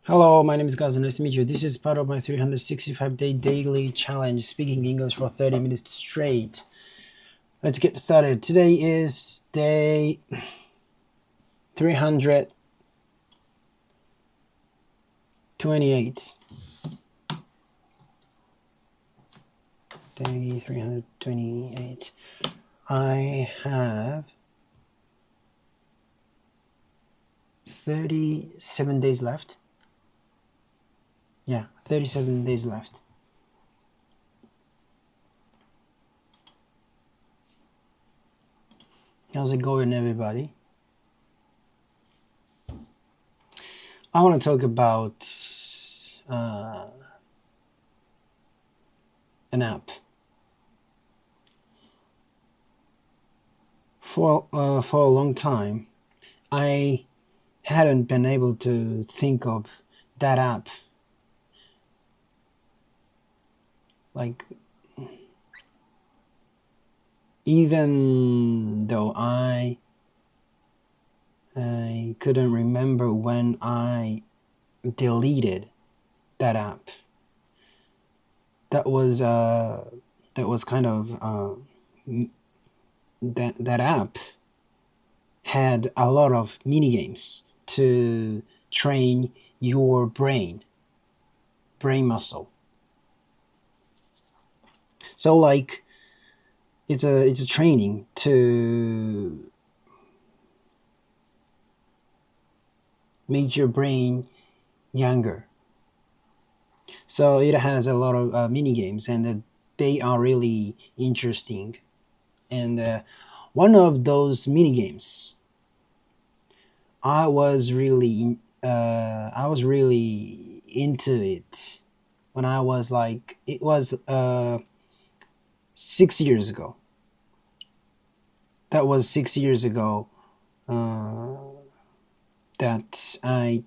Hello, my name is Gaza. Nice to meet you. This is part of my 365-day daily challenge, speaking English for 30 minutes straight. Let's get started. Today is day 328. Day 328. I have 37 days left. Yeah, 37 days left. How's it going, everybody? I want to talk about an app. For a long time, I hadn't been able to think of that app. Like, even though I couldn't remember when I deleted that app. That was kind of that app had a lot of mini games to train your brain muscle. So like it's a training to make your brain younger. So it has a lot of mini games, and they are really interesting. And one of those mini games, I was really into it when I was like, it was 6 years ago. That was 6 years ago. Because I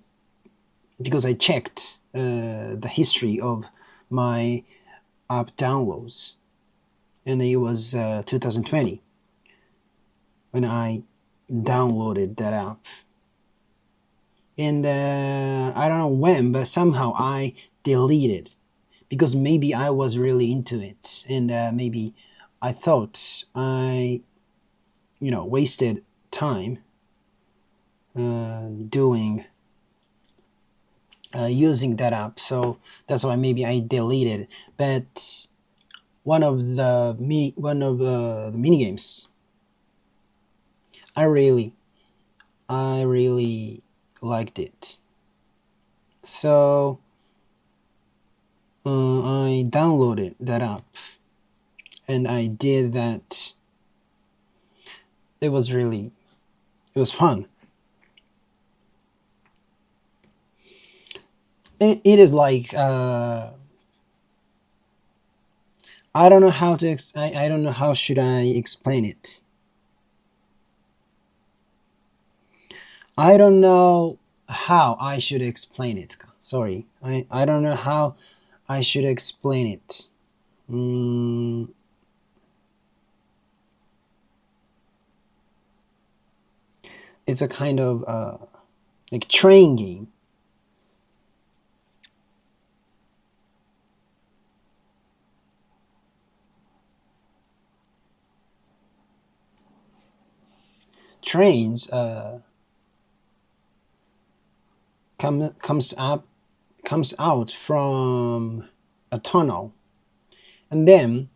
checked the history of my app downloads, and it was 2020 when I downloaded that app. And I don't know when, but somehow I deleted, because maybe I was really into it, and maybe I thought I wasted time using that app. So that's why maybe I deleted. But one of the mini games, I really liked it. So I downloaded that app, and I did that. It was fun. It is like I don't know how to I don't know how should I explain it. I don't know how I should explain it. Sorry, I don't know how I should explain it. It's a kind of like train game. Trains comes out from a tunnel, and then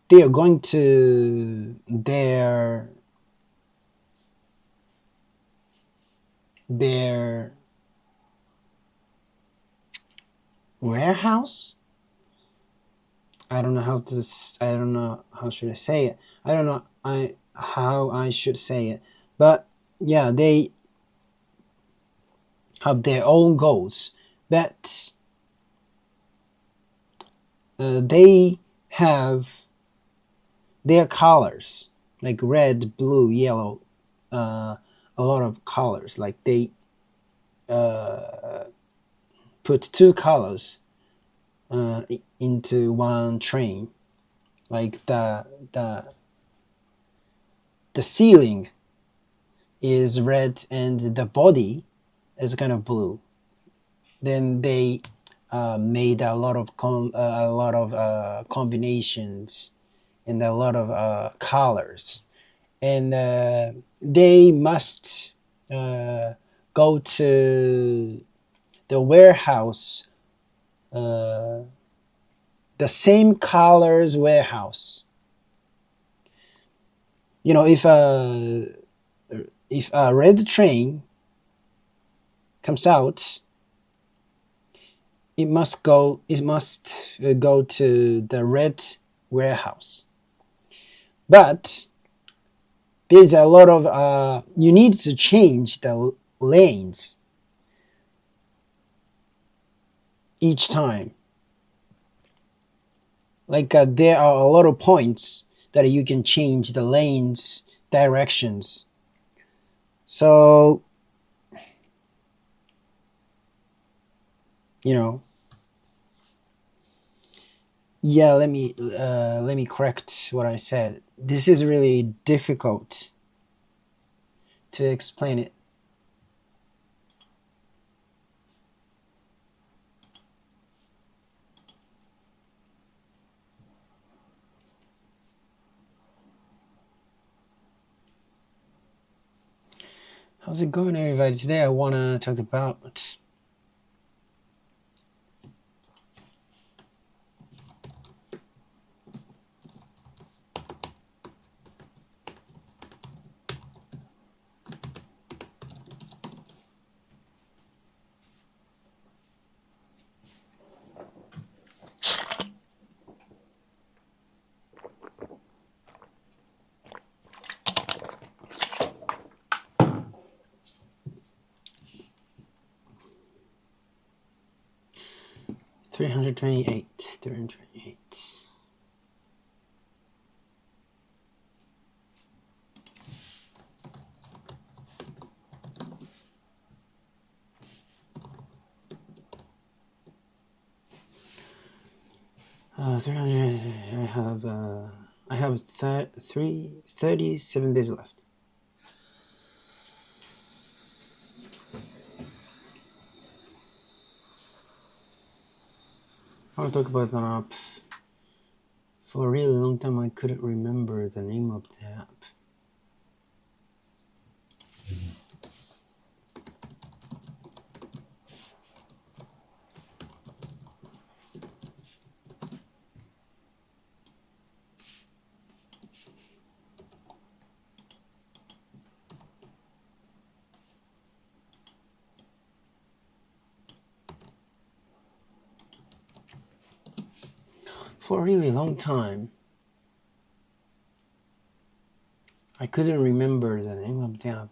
they are going to their warehouse. I don't know how should I say it. I don't know how I should say it. But yeah, they have their own goals, but they have their colors, like red, blue, yellow, a lot of colors. Like they put two colors into one train. Like the ceiling is red and the body is kind of blue. Then they made a lot of combinations and a lot of colors, and they must go to the warehouse, uh, the same colors warehouse. You know, if a red train comes out, it must go to the red warehouse. But there's a lot of you need to change the lanes each time. Like there are a lot of points that you can change the lanes directions. So you know, yeah. Let me correct what I said. This is really difficult to explain it. How's it going, everybody? Today I want to talk about .328. I have 37 days left. I want to talk about an app. For a really long time, I couldn't remember the name of the app. For a really long time, I couldn't remember the name of the app.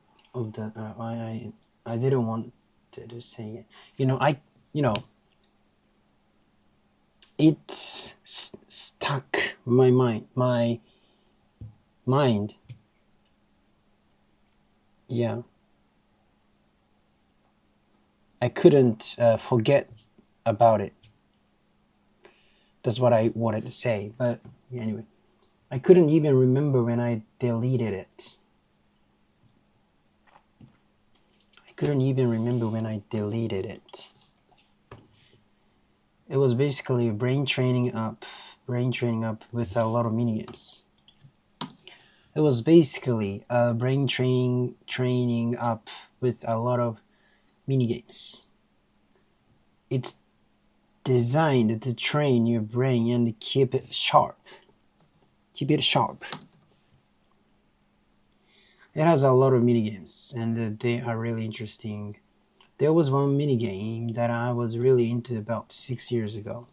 I didn't want to say it. It's stuck my mind. Yeah, I couldn't forget about it. That's what I wanted to say. But anyway, I couldn't even remember when I deleted it. I couldn't even remember when I deleted it. It was basically a brain training app with a lot of minigames. It was basically a brain training app with a lot of minigames. It's designed to train your brain and keep it sharp. It has a lot of minigames, and they are really interesting. There was one minigame that I was really into about 6 years ago.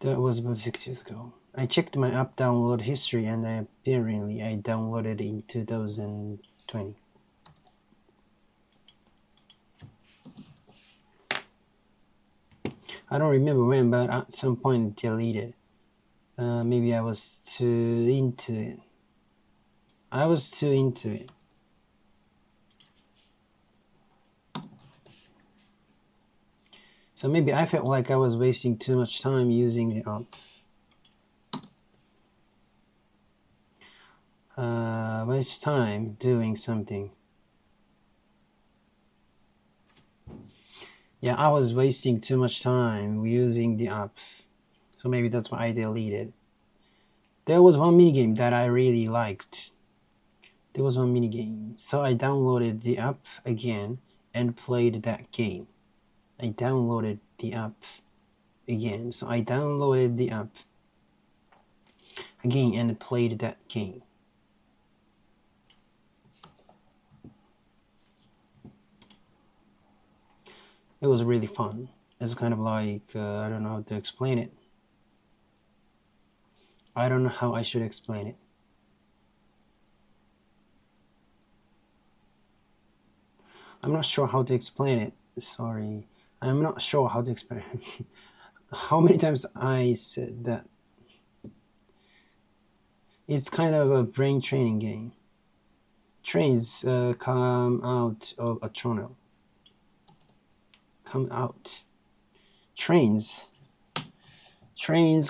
That was about 6 years ago. I checked my app download history, and apparently I downloaded it in 2020. I don't remember when, but at some point deleted. Maybe I was too into it. So maybe I felt like I was wasting too much time using the app. Waste time doing something. Yeah, I was wasting too much time using the app. So maybe that's why I deleted. There was one minigame that I really liked. There was one minigame. So I downloaded the app again and played that game. I downloaded the app again. So I downloaded the app again and played that game. It was really fun. It's kind of like, I don't know how to explain it. I don't know how I should explain it. I'm not sure how to explain it. Sorry. I'm not sure how to explain it. How many times I said that? It's kind of a brain training game. Trains come out of a tunnel. Come out. Trains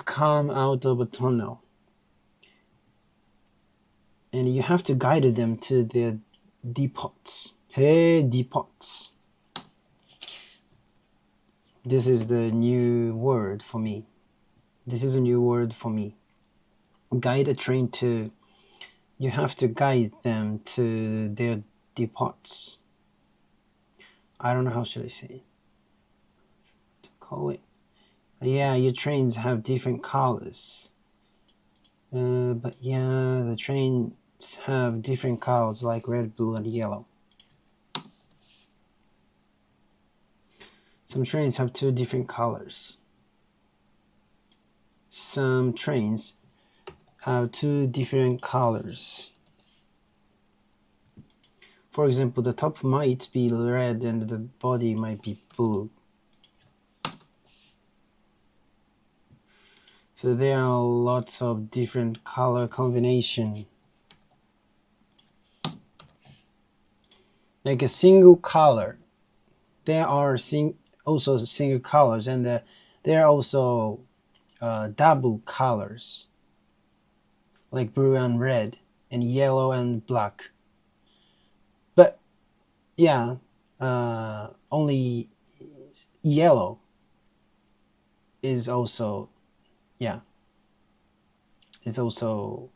come out of a tunnel. And you have to guide them to their depots. Hey, depots. This is the new word for me. This is a new word for me. Guide a train to, you have to guide them to their depots. I don't know how should I say it. To call it. Yeah, your trains have different colors. But yeah, the trains have different colors like red, blue, and yellow. Some trains have 2 different colors. Some trains have 2 different colors. For example, the top might be red and the body might be blue. So there are lots of different color combination. Like a single color, there are also single colors, and there are also double colors, like blue and red, and yellow and black. But yeah, only yellow is also, yeah, is also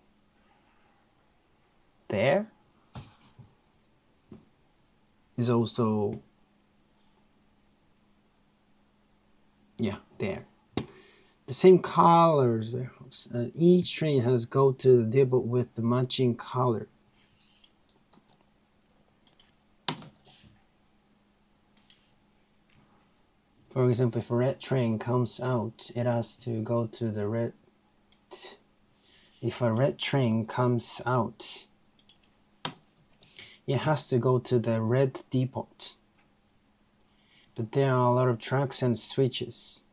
there. Is also, yeah, there. The same colors. Each train has go to the depot with the matching color. For example, if a red train comes out, it has to go to the red. If a red train comes out, it has to go to the red depot. But there are a lot of tracks and switches.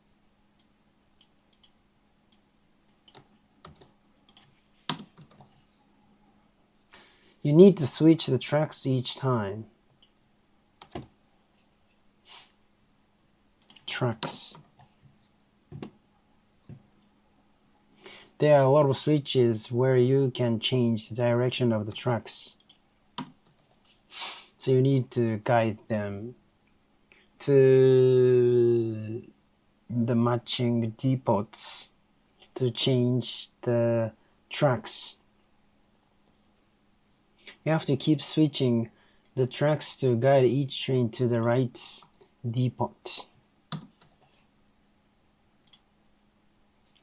You need to switch the tracks each time. Tracks. There are a lot of switches where you can change the direction of the tracks. So you need to guide them to the matching depots to change the tracks. You have to keep switching the tracks to guide each train to the right depot.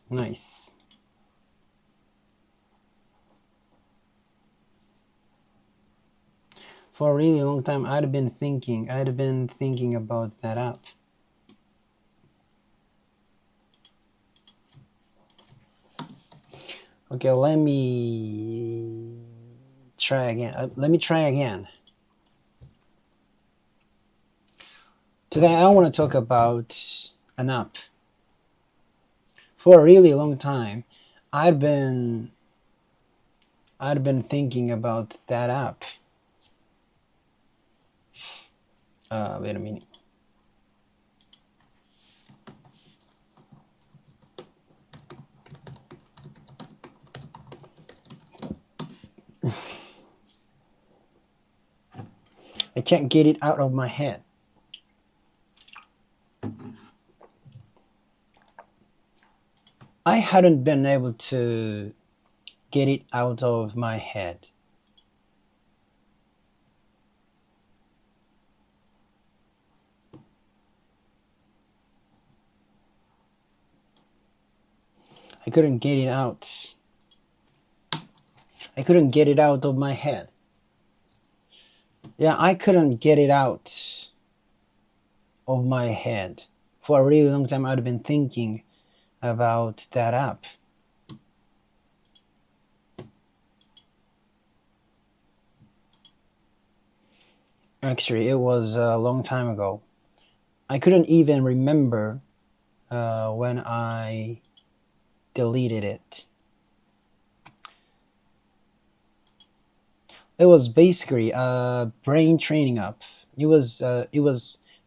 Nice. For a really long time, I'd been thinking about that app. Okay, let me try again. Today I want to talk about an app. For a really long time, I'd been thinking about that app. Wait a minute. I can't get it out of my head. I hadn't been able to get it out of my head. I couldn't get it out. I couldn't get it out of my head. Yeah, I couldn't get it out of my head. For a really long time, I'd been thinking about that app. Actually, it was a long time ago. I couldn't even remember when I deleted it. It was basically a brain training app. It was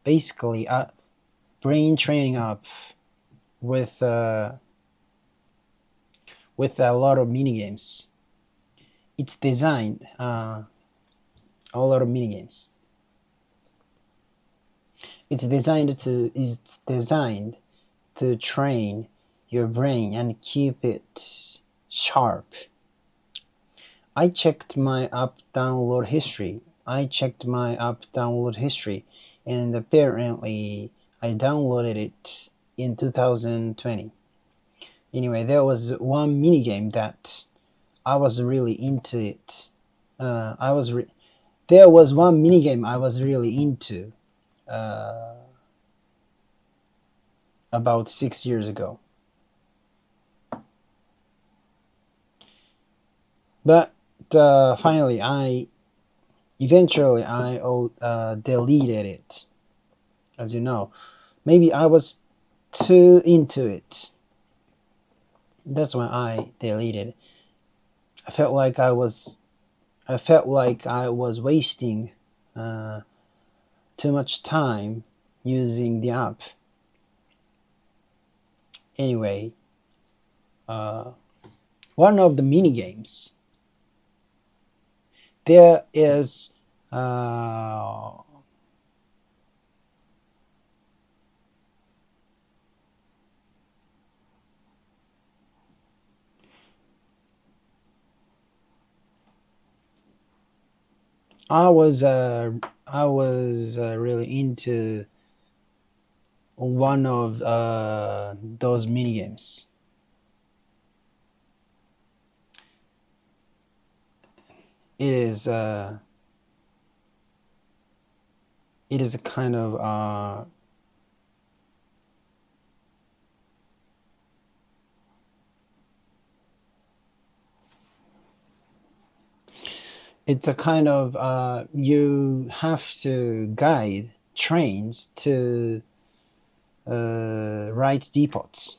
basically a brain training app with a lot of mini games. It's designed a lot of mini games. It's designed to train your brain and keep it sharp. I checked my app download history. And apparently I downloaded it in 2020. Anyway, there was one minigame that I was really into it. There was one minigame I was really into about 6 years ago. But finally, eventually I deleted it. As you know, maybe I was too into it. That's why I deleted it. I felt like I was wasting too much time using the app. Anyway, one of the mini games. There is I was really into one of those mini games. It is a kind of it's a kind of you have to guide trains to right depots.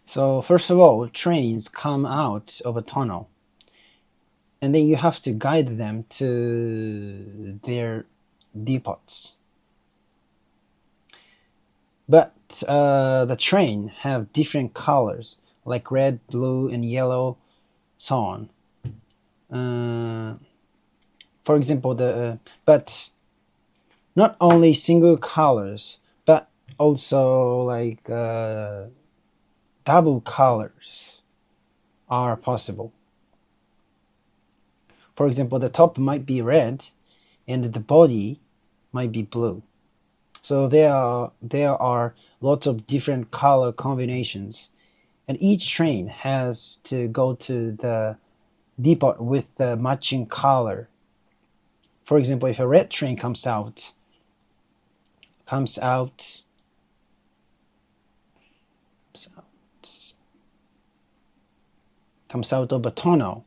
So first of all, trains come out of a tunnel, and then you have to guide them to their depots. But the train have different colors, like red, blue, and yellow, so on. For example, but not only single colors, but also like double colors are possible. For example, the top might be red and the body might be blue. So there are lots of different color combinations, and each train has to go to the depot with the matching color. For example, if a red train comes out of a tunnel.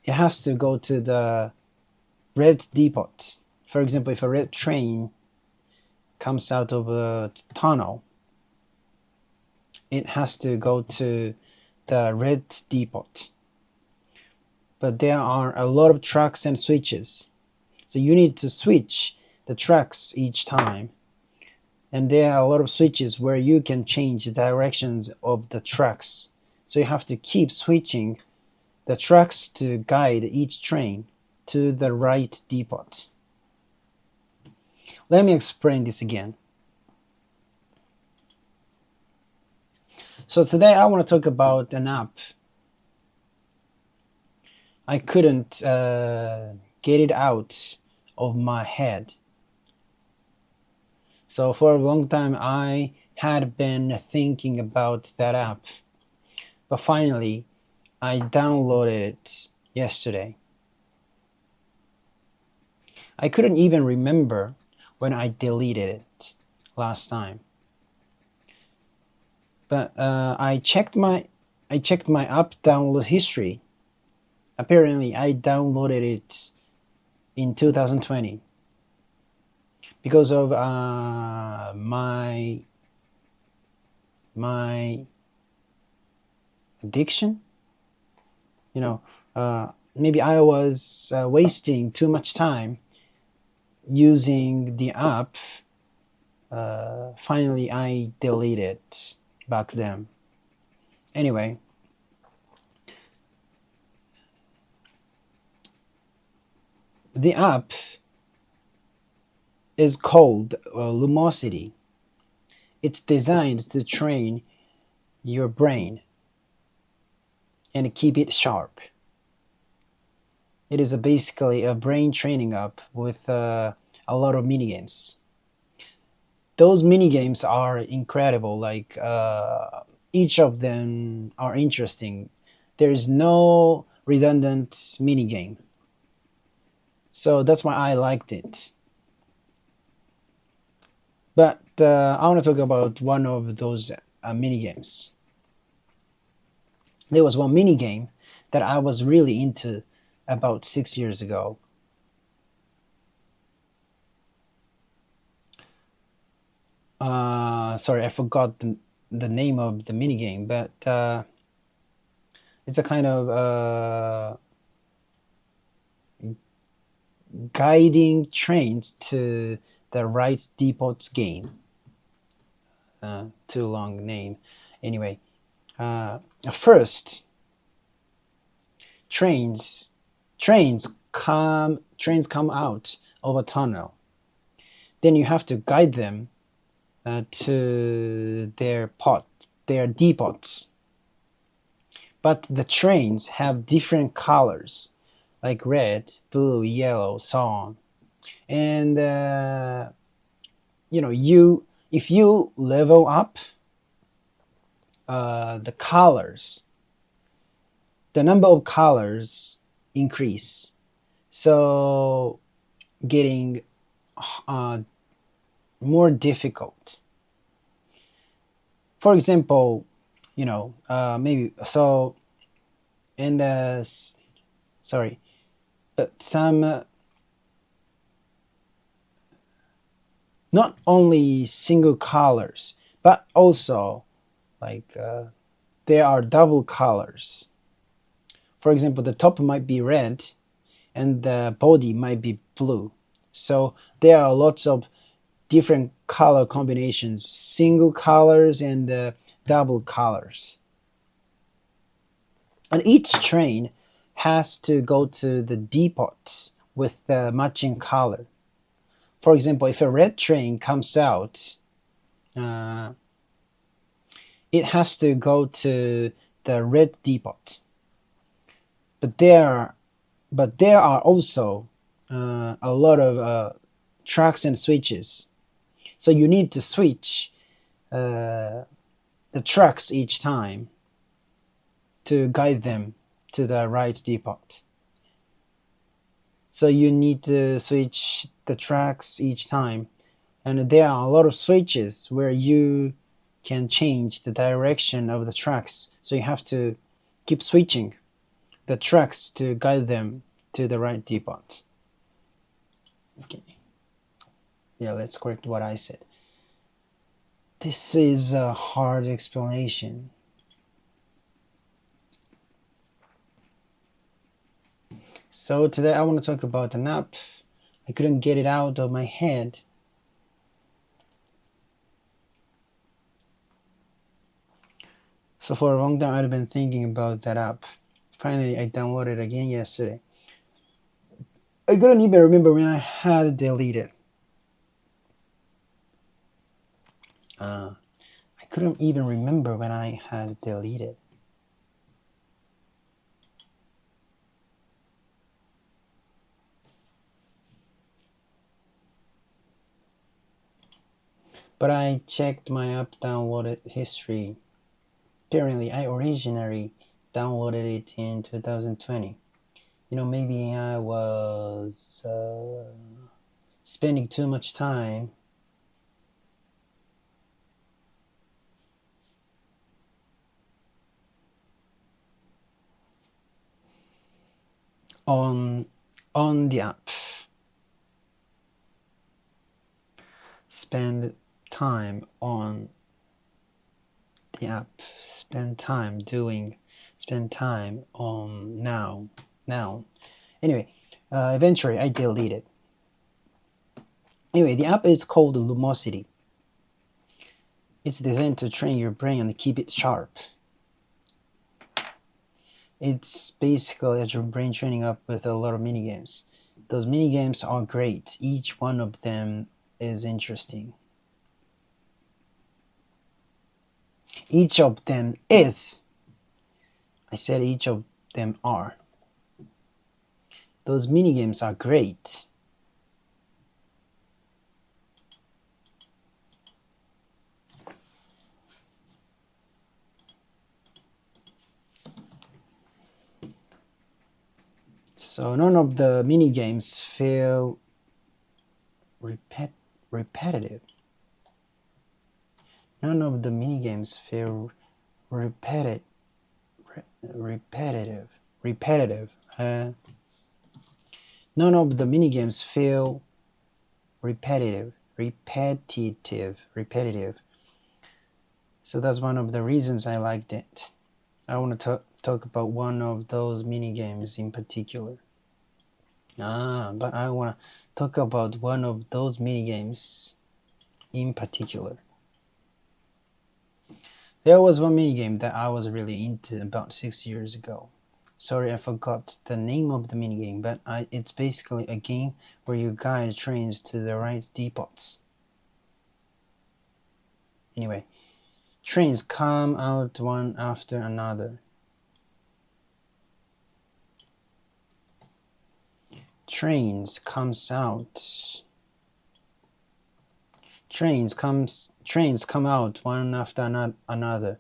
It has to go to the red depot. For example, if a red train comes out of a tunnel, it has to go to the red depot. But there are a lot of tracks and switches, so you need to switch the tracks each time. and there are a lot of switches where you can change the directions of the tracks. So you have to keep switching the tracks to guide each train to the right depot. Let me explain this again. So today I want to talk about an app. I couldn't get it out of my head. So for a long time I had been thinking about that app, but finally I downloaded it yesterday. I couldn't even remember when I deleted it last time. But I checked my app download history. Apparently I downloaded it in 2020 because of my addiction. Maybe I was wasting too much time using the app. Finally I deleted it back then. Anyway, the app is called Lumosity. It's designed to train your brain and keep it sharp. It is basically a brain training app with a lot of minigames. Those minigames are incredible. Like each of them are interesting. There is no redundant minigame. So that's why I liked it. But I want to talk about one of those minigames. There was one minigame that I was really into about 6 years ago. Sorry, I forgot the name of the minigame, but it's a kind of guiding trains to the right depots game. Too long name. Anyway, first, trains come out of a tunnel. Then you have to guide them to their depots. But the trains have different colors, like red, blue, yellow, so on. And if you level up the colors, the number of colors increase. So getting more difficult. For example, maybe so in the sorry, but some not only single colors, but also like there are double colors. For example, the top might be red and the body might be blue. So there are lots of different color combinations, single colors and double colors. And each train has to go to the depot with the matching color. For example, if a red train comes out, it has to go to the red depot. But there are also a lot of tracks and switches. So you need to switch the tracks each time to guide them to the right depot. So you need to switch the tracks each time. And there are a lot of switches where you can change the direction of the tracks. So you have to keep switching the tracks to guide them to the right depot. Okay. Yeah, let's correct what I said. This is a hard explanation. So today I want to talk about an app. I couldn't get it out of my head. So for a long time I've been thinking about that app. Finally I downloaded it again yesterday. I couldn't even remember when I had deleted. I couldn't even remember when I had deleted. But I checked my app downloaded history. Apparently, I originally downloaded it in 2020. Maybe I was spending too much time on the app. Spend time on the app. Spend time on now. Anyway, eventually I deleted. Anyway, the app is called Lumosity. It's designed to train your brain and keep it sharp. It's basically a brain training app with a lot of mini games. Those mini games are great. Each one of them is interesting. Each of them is. I said each of them are. Those mini games are great. So none of the mini games feel repetitive. None of the mini games feel repetitive. None of the mini games feel repetitive. So that's one of the reasons I liked it. I want to talk about one of those mini games in particular. But I want to talk about one of those mini games in particular. There was one mini game that I was really into about 6 years ago. Sorry, I forgot the name of the mini game, but it's basically a game where you guide trains to the right depots. Anyway, trains come out one after another. Trains come out one after another.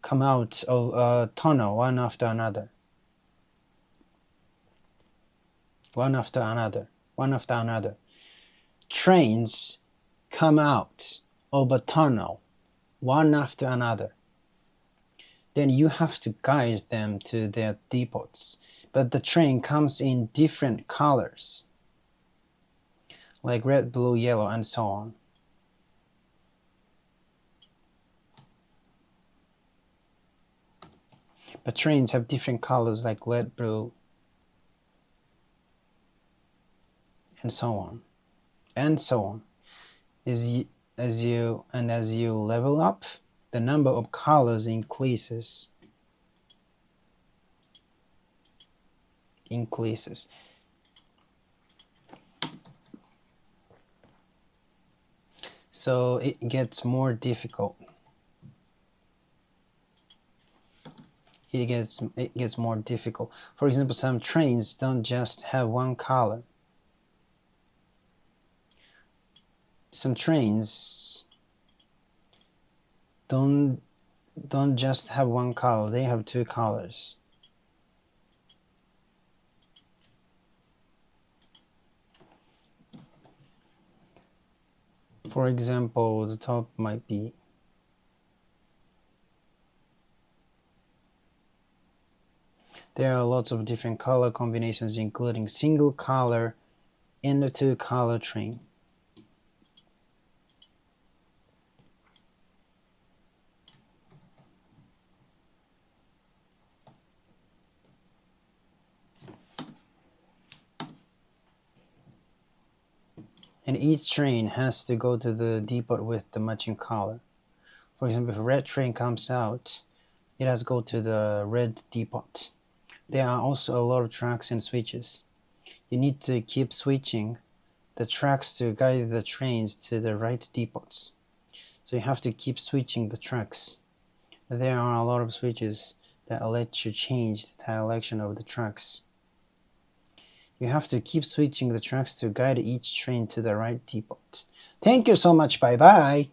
Come out of a tunnel one after another. One after another. Trains come out of a tunnel one after another. Then you have to guide them to their depots. But the train comes in different colors, like red, blue, yellow, and so on. But trains have different colors like red, blue, and so on. As you level up, the number of colors increases. So it gets more difficult. It gets more difficult. For example, some trains don't just have one color. Some trains don't just have one color, they have two colors. For example, the top might be there are lots of different color combinations, including single color and the two color train. And each train has to go to the depot with the matching color. For example, if a red train comes out, it has go to the red depot. There are also a lot of tracks and switches. You need to keep switching the tracks to guide the trains to the right depots. So you have to keep switching the tracks. There are a lot of switches that let you change the direction of the tracks. You have to keep switching the tracks to guide each train to the right depot. Thank you so much. Bye bye.